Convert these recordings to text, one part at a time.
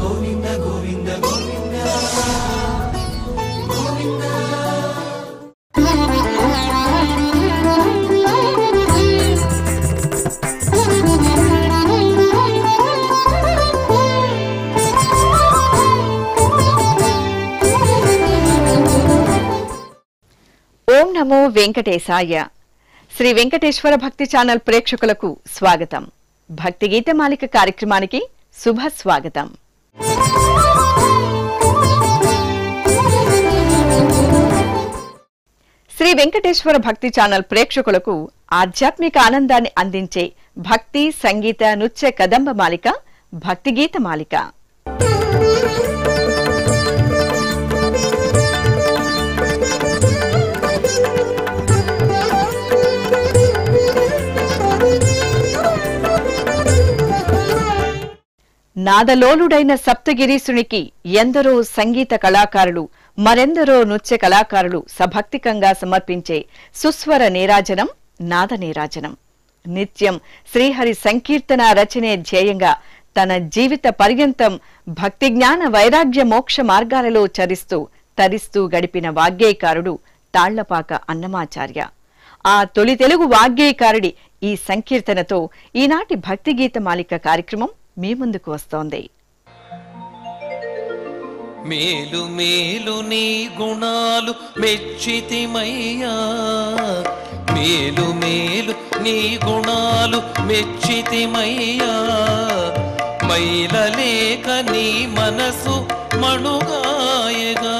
గోవింద గోవింద గోవింద గోవింద. ఓం నమో వెంకటేశాయ. శ్రీ వెంకటేశ్వర భక్తి ఛానల్ ప్రేక్షకులకు స్వాగతం. భక్తి గీతమాలిక కార్యక్రమానికి శుభ స్వాగతం. శ్రీ వెంకటేశ్వర భక్తి ఛానల్ ప్రేక్షకులకు ఆధ్యాత్మిక ఆనందాన్ని అందించే భక్తి సంగీత నృత్య కదంబ మాలిక భక్తి గీత మాలిక. నాదలోలుడైన సప్తగిరీసునికి ఎందరో సంగీత కళాకారులు మరెందరో నృత్య కళాకారులు సభక్తికంగా సమర్పించే సుస్వర నీరాజనం నాద నీరాజనం. నిత్యం శ్రీహరి సంకీర్తన రచనే ధ్యేయంగా తన జీవిత పర్యంతం భక్తి జ్ఞాన వైరాగ్య మోక్ష మార్గాలలో చరిస్తూ తరిస్తూ గడిపిన వాగ్గేయకారుడు తాళ్లపాక అన్నమాచార్య. ఆ తొలి తెలుగు వాగ్గేయకారుడి ఈ సంకీర్తనతో ఈనాటి భక్తి గీత మాలిక కార్యక్రమం మీ ముందుకు వస్తోంది. మేలు మేలు నీ గుణాలు మెచ్చితిమయ్యా, మేలు మేలు నీ గుణాలు మెచ్చితిమయ్యా, మైలలేక నీ మనసు మణుగాయగా.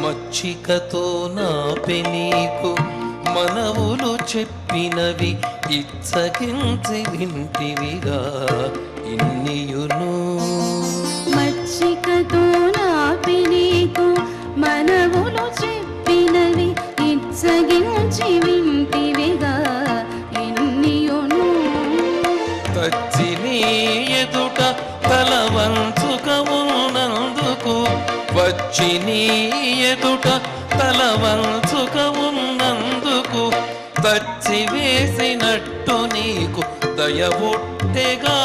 మచ్చికతో నాపి నీకు మనవులు చెప్పినవి ఇచ్చగించి వింటివిగా ఇన్నియును. మచ్చికతో నాపి నీకు మనవులు చెప్పినవి ఇచ్చగించి వింటివిగా ఇన్నియును. తచ్చి నీ ఎదుట తల వంచుక ఉన్నందుకు, వచ్చి నీ ఎదుట తల వంచుక ఉన్నందుకు, తచ్చి వేసినట్టు నీకు దయవుట్టెగా.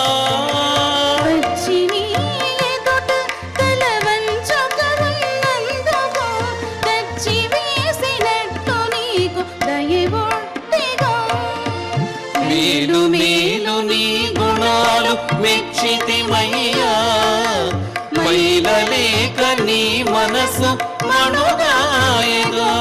వచ్చి నీ ఎదుట తల వంచుక ఉన్నందుకు, తచ్చి వేసినట్టు నీకు దయవుట్టెగా. మేలు మేలు నీ గుణాలు మెచ్చితిమయ్యా, మైలలేక నీ మనసు మణుగాయగా.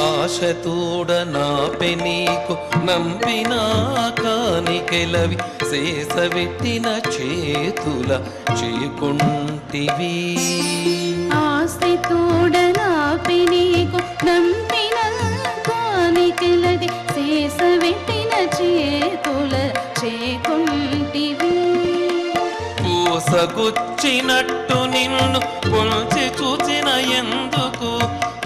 ఆశతోడ నాపి నీకు నంపినా కానికెలవి శేషవెట్టిన చేతుల చేకుంటివి. ఆశతోడ నాపి నీకు నంపిన కానికెలవి శేషవెట్టిన చేతుల చేకుంటివి. పూసగుచ్చినట్టు నిన్ను పొల్చి చూచిన ఎందుకు,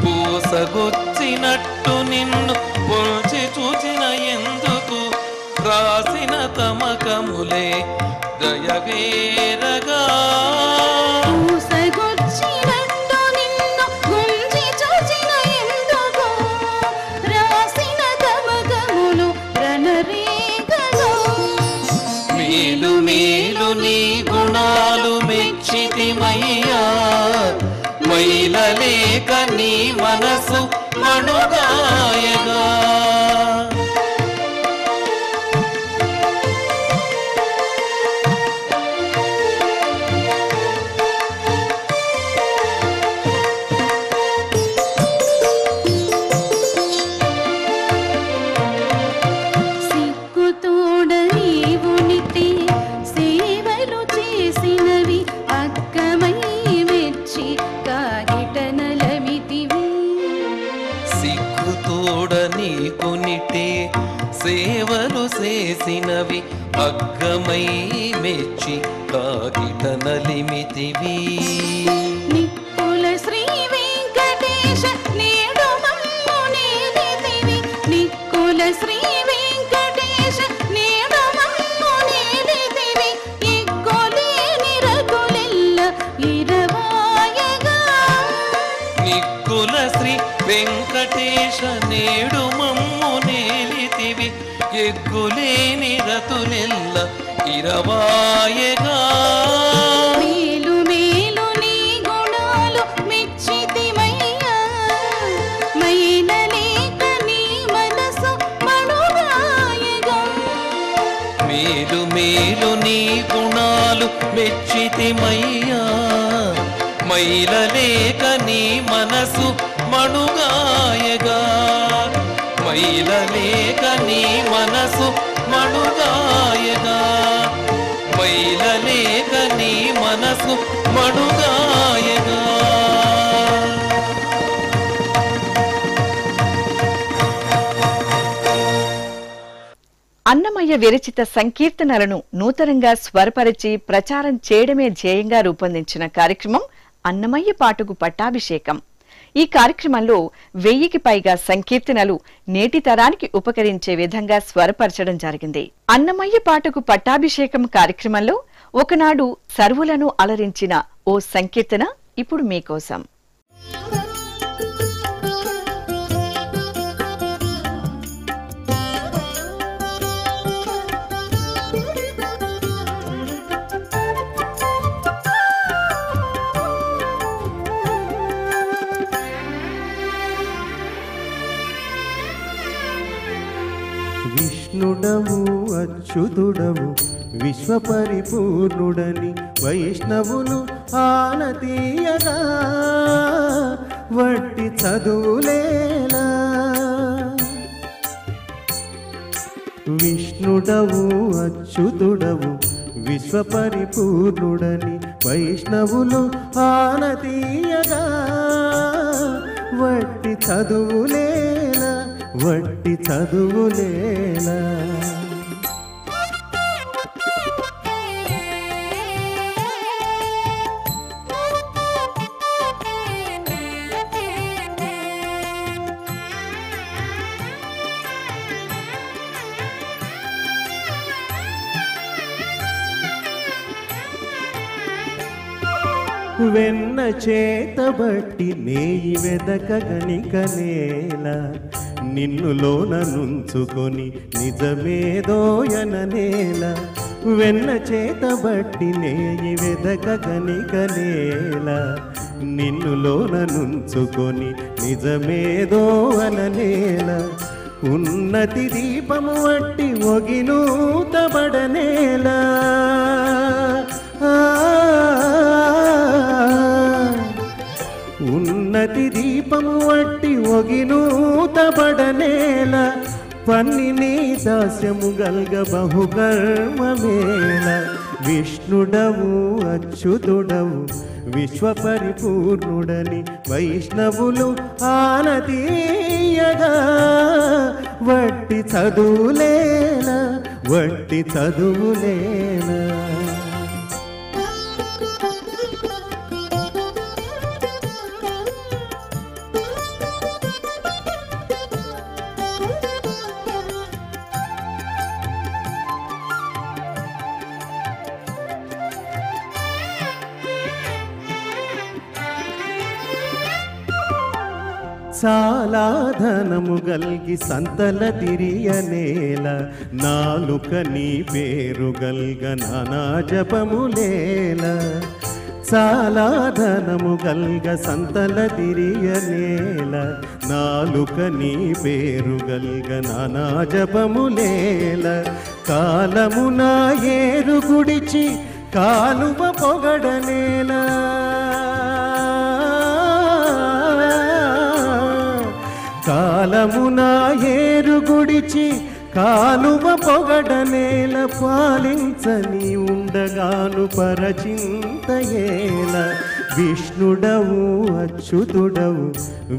పూసగుచ్చినట్టు నిన్ను పొల్చి చూచిన ఎందుకు, రాసిన తమకములే దయవేరగా. పూసగుచ్చినట్టు నిన్ను గుంజి చూచిన ఎందుకు, రాసిన తమకములు రణరేగగా. మేలు మేలు నీ గుణాలు మెచ్చితిమయ్యా, మైలలేక నీ మనసు మణుగాయగా. సిగ్గుతోడ నీవు నిట్టి సేవలు చేసినవి అక్కమై అగ్గమై మెచ్చి కాగిట నలిమితివి. నిక్కుల శ్రీ వెంకటేశ నేడు మమ్ము నేలితివి. నిక్కుల శ్రీ వెంకటేశ నేడు మమ్ము నేలితివి. ఎగ్గులేని రగులెల్ల ఇరవాయగా. నిక్కుల శ్రీ వెంకటేశ నేడు మమ్ము నేలితివి. ఎగ్గులేని రతులెల్ల ఇరవాయగా. మేలు మేలు నీ గుణాలు మెచ్చితిమయ్యా. మైనలేక నీ మనసు మణుగాయగా. మేలు మేలు నీ గుణాలు మెచ్చితిమయ్యా. మైలలేక నీ మనసు మణుగాయగా. మైలలేక నీ మనసు మణుగాయగా. మైలలేక నీ మనసు మణుగాయగా. అన్నమయ్య విరచిత సంకీర్తనలను నూతనంగా స్వరపరిచి ప్రచారం చేయడమే ధ్యేయంగా రూపొందించిన కార్యక్రమం అన్నమయ్య పాటకు పట్టాభిషేకం. ఈ కార్యక్రమంలో 1000కి పైగా సంకీర్తనలు నేటి తరానికి ఉపకరించే విధంగా స్వరపరచడం జరిగింది. అన్నమయ్య పాటకు పట్టాభిషేకం కార్యక్రమంలో ఒకనాడు సర్వులను అలరించిన ఓ సంకీర్తన ఇప్పుడు మీకోసం. విష్ణుడవు అచ్యుతుడవు విశ్వపరిపూర్ణుడని వైష్ణవులు ఆనతీయగా వట్టి చదువులేలా. విష్ణుడవు అచ్యుతుడవు విశ్వపరిపూర్ణుడని వైష్ణవులు ఆనతీయగా వట్టి చదువులేలా. వట్టి చదువులేలా. వెన్న చేతబట్టి నేయి వెదకగనిక నేల. నిన్నులోన నుంచుకొని నిజమేదోయన నేల. వెన్న చేతబట్టి నేయి వెదకగనిక నేల. నిన్నులోన నుంచుకొని నిజమేదో అన నేల. ఉన్నతి దీపము వట్టి ఒగినూతబడనేల. ఉన్నతి దీపము వట్టి ఒగినూతబడనేల. పన్ని నీ దాస్యము గల్గ బహుకర్మమేల. విష్ణుడవు అచ్యుతుడవు విశ్వపరిపూర్ణుడని వైష్ణవులు ఆనతీయగా వట్టి చదువులేలా. వట్టి చదువులేలా. చాలా ధనము గల్గి సంతల తిరియనేల. నాలుక నీ పేరు గల్గ నానా జపములేల. చాలా ధనము గల్గ సంతల తిరియనేల. నాలుక నీ పేరు గల్గ నానా జపములేల. కాలమున ఏరు గుడిచి కాలువ పొగడనేల. కాలమున ఏరు గుడిచి కాలువ పొగడనేల. పాలించని ఉండగాను పరచింతయేల. విష్ణుడవు అచ్యుతుడవు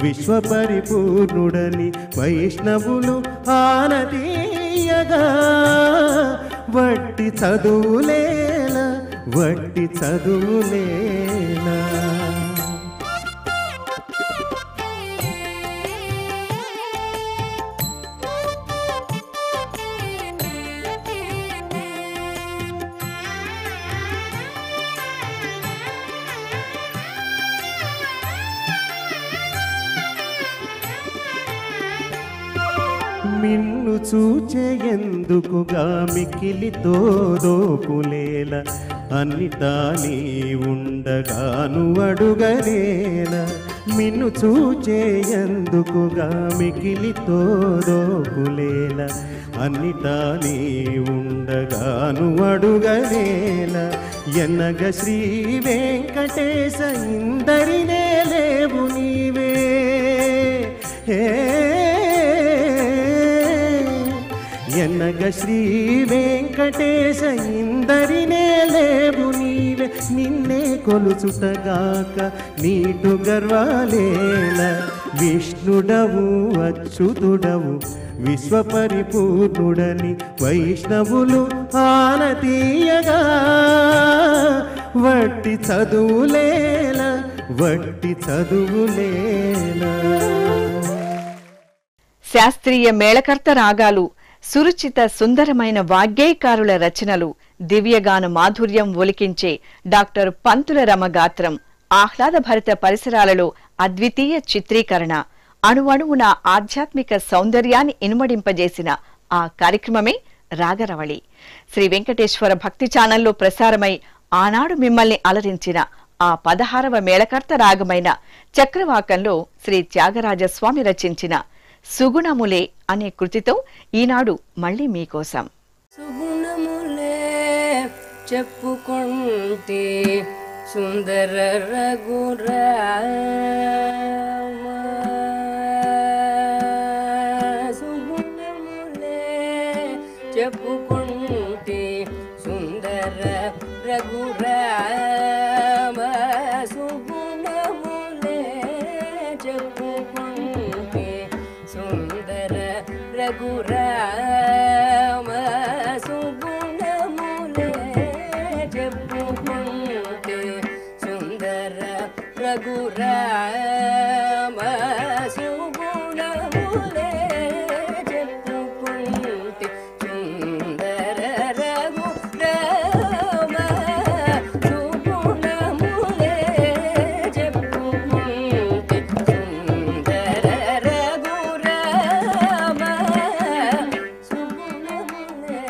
విశ్వపరిపూర్ణుడని వైష్ణవులు ఆనతీయగా తీయగా వట్టి చదువులేలా వట్టి చదువులేలా మిన్ను చూచే ఎందుకుగా మికిలితో దోపులేల అన్నిటా నీ ఉండగాను అడుగలేల మిన్ను చూచే ఎందుకుగా మికిలితో దోపులేల అన్నిటా నీ ఉండగాను అడుగలేల ఎన్నగ శ్రీ వెంకటేశ ఇందరినే లేవు నీవే ఎన్నగ శ్రీ వెంకటేశ ఇందరినే లేవు నీవే నిన్నే కొలుచుటగాక నీటు గర్వాలేల విష్ణుడవు అచ్యుతుడవు విశ్వపరిపూర్ణుడని వైష్ణవులు ఆనతీయగా వట్టి చదువులేల వట్టి చదువులేలా శాస్త్రీయ మేళకర్త రాగాలు సురుచిత సుందరమైన వాగ్గేయకారుల రచనలు దివ్యగాన మాధుర్యం ఒలికించే డాక్టర్ పంతుల రమ గాత్రం ఆహ్లాదభరిత పరిసరాలలో అద్వితీయ చిత్రీకరణ అణువణువున ఆధ్యాత్మిక సౌందర్యాన్ని ఇనుమడింపజేసిన ఆ కార్యక్రమమే రాగరవళి. శ్రీ వెంకటేశ్వర భక్తి ఛానల్లో ప్రసారమై ఆనాడు మిమ్మల్ని అలరించిన ఆ 16వ మేళకర్త రాగమైన చక్రవాకంలో శ్రీ త్యాగరాజస్వామి రచించిన సుగుణములే అనే కృతితో ఈనాడు మళ్ళీ మీకోసం. సుగుణములే చెప్పుకుంటే సుందర రఘురామ సుగుణములే చెప్పుకుంటే సుందర రఘురామ సుగుణములే చెప్పుకుంటే సుందర రఘురామ సుగుణములే చెప్పుకుంటే సుందర రఘురామ సుగుణములే చెప్పుకుంటే సుందర రఘురామ సుగుణములే చెప్పుకుంటే సుందర రఘురామ సుగుణములే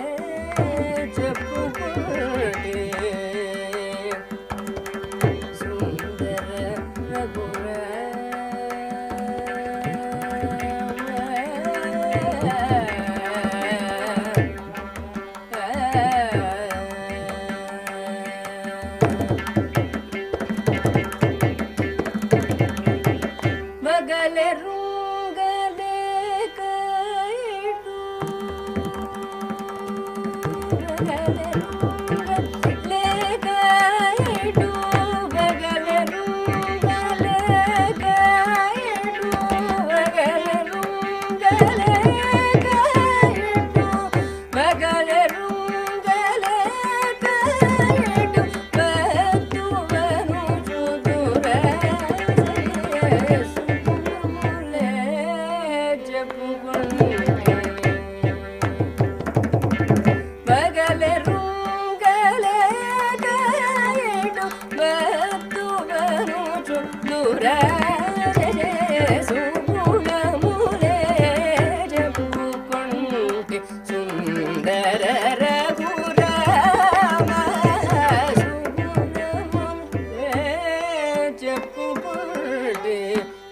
చెప్పుకుంటే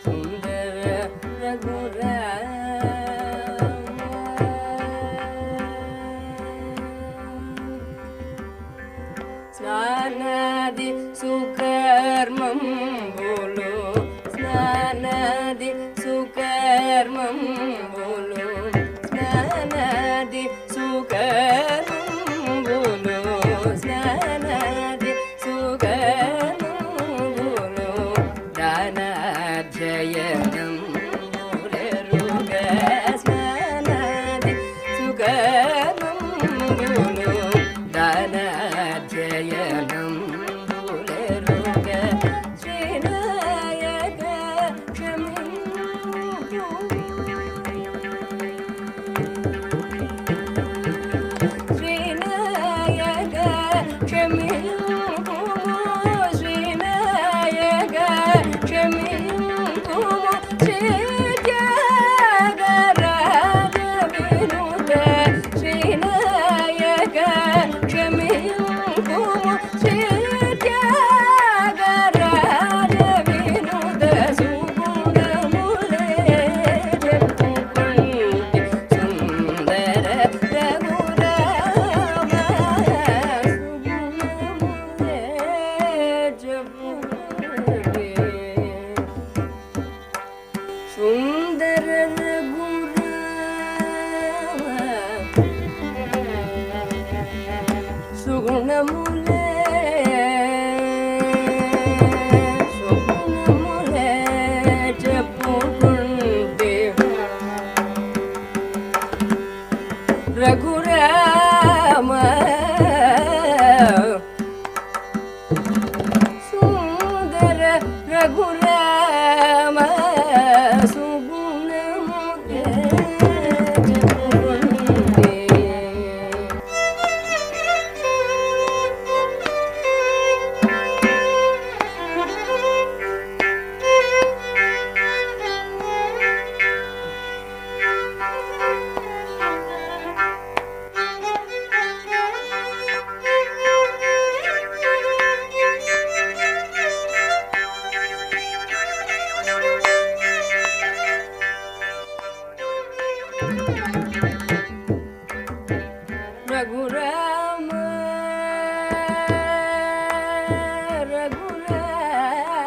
సుందర స్నానాది సుకర్మం బోలో స్నానాది సుకర్మం బోలో స్నానాది సుకర్మం బోలో స్నానాది సుకర్మం బోలో దానాధ్యయనం బోలరుగా స్నానాది సుకర్మం సుగుణములే సుగుణములే చెప్పుకుంటే రఘురామ సుందర రఘురామ సుగుణములే చెప్పుకుంటే రఘురామ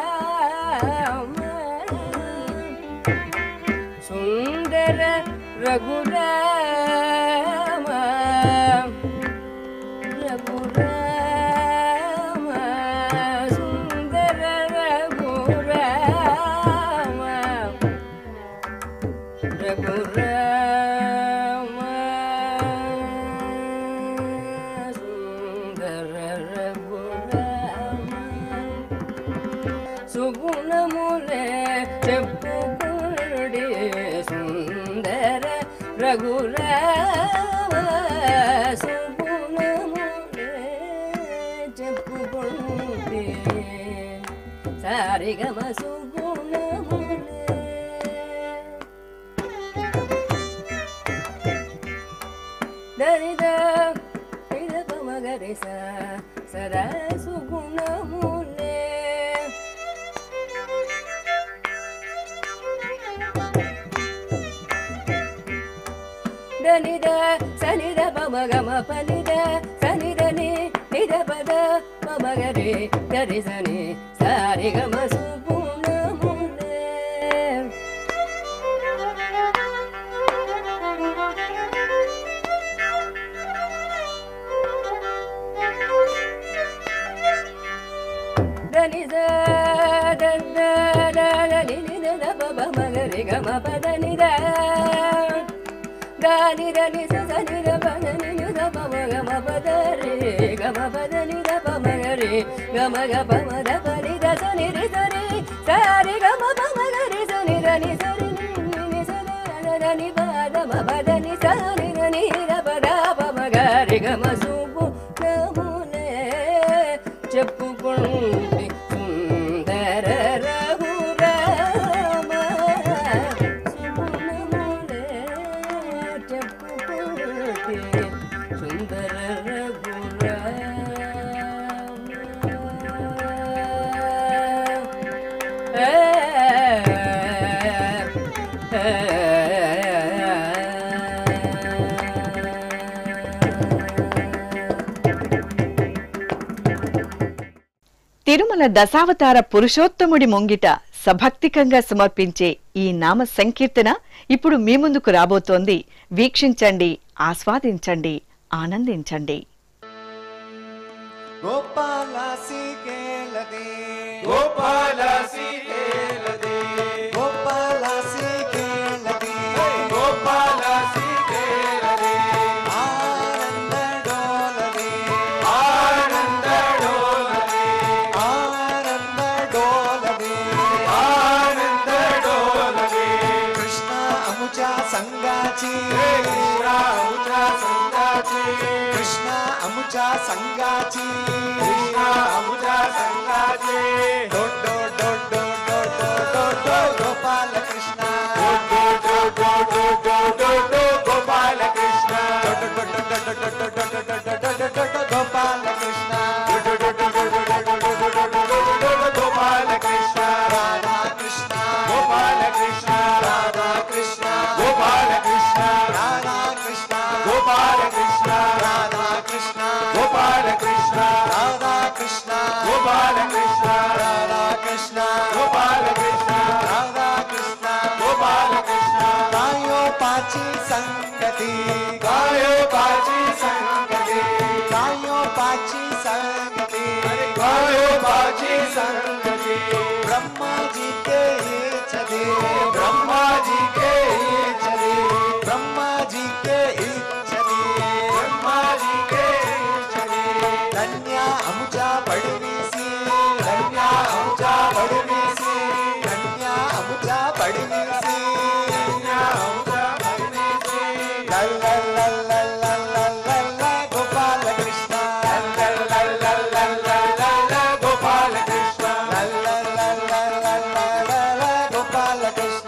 రఘురామ సుందర రఘురామ రఘురామ సుందర రఘురామ రఘురామ సుందర రఘురామ సుగుణములే చెప్పుకుడి సుందర రఘురామ సుగుణములే చెప్పుకుంటే సారిగమ సుగుణములే దరిద పమగరి సదా సుగుణములే దనిద సనిద పమగమ పనిద సనిదని నిద పద పమగరి గరి సని సారిగమ సుగుణములే దని గమ పద నిద దాని దని సని పదని నిద పమ గమ పద రే గమ పద నిద పమ గరి గమ గ పమ ద పని ద సని రి సరి సారి గమ పమ గరి సని దని సరి ని సద దని పద మ పద ని సని దని ద పద పమ గరి గమ సుగు నమునే చెప్పుకుంటే సుందర రఘురామ సుగుణములే చెప్పుకుంటే సుందర తిరుమల దశావతార పురుషోత్తముడి ముంగిట సభక్తికంగా సమర్పించే ఈ నామ సంకీర్తన ఇప్పుడు మీ ముందుకు రాబోతోంది. వీక్షించండి, ఆస్వాదించండి, ఆనందించండి. గోపాల సీకేలదే గోపాల సీకేలదే గోపాల సీకేలదే గోపాల సీకేలదే ఆనంద డోలదే ఆనంద డోలదే ఆనంద డోలదే ఆనంద డోలదే కృష్ణ అముచ సంగాచి కృష్ణ అముచ సంగాచి కృష్ణ అముచ సంగాచి కృష్ణ అముచ సంగాచి డొడ్డో డొడ్డో డొడ్డో డొడ్డో గోపాల కృష్ణ గోపాల కృష్ణ గోపాల కృష్ణ గోపాల కృష్ణ రాధా కృష్ణ గోపాల కృష్ణ రాధా కృష్ణ గోపాల కృష్ణ రాధా కృష్ణ గోపాల కృష్ణ రాధా కృష్ణ గోపాల కృష్ణ రాధా కృష్ణ గోపాల కృష్ణ రాధా కృష్ణ గోపాల కృష్ణ రాధా కృష్ణ గోపాల కృష్ణ గాయో పాచి సంగతి గాయో పాచి సంగతి గాయో పాచి बाची संगति गायो बाची संगति ब्रह्मा जी के ही चले ब्रह्मा जी के ही चले ब्रह्मा जी के ही चले ब्रह्मा जी के ही चले धन्या अमुजा बड़वी सी धन्या अमुजा बड़वी सी धन्या अमुजा बड़वी सी धन्या अमुजा बड़वी सी गोपाल कृष्ण गोपाल कृष्ण गोपाल कृष्ण गोपाल कृष्ण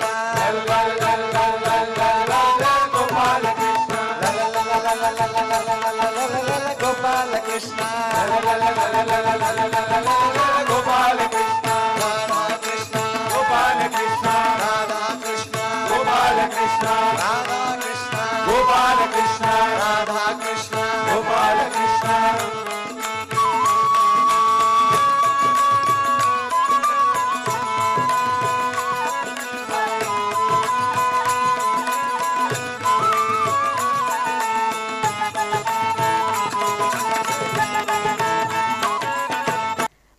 गोपाल कृष्ण गोपाल कृष्ण राधा कृष्ण गोपाल कृष्ण राधा कृष्ण गोपाल कृष्ण राधा कृष्ण गोपाल कृष्ण राधा कृष्ण गोपाल कृष्ण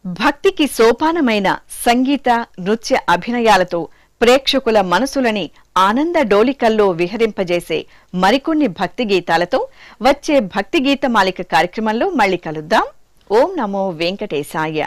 భక్తికి సోపానమైన సంగీత నృత్య అభినయాలతో ప్రేక్షకుల మనసులని ఆనంద డోలికల్లో విహరింపజేసే మరికొన్ని భక్తి గీతాలతో వచ్చే భక్తి గీతమాలిక కార్యక్రమంలో మళ్ళీ కలుద్దాం. ఓం నమో వెంకటేశాయ.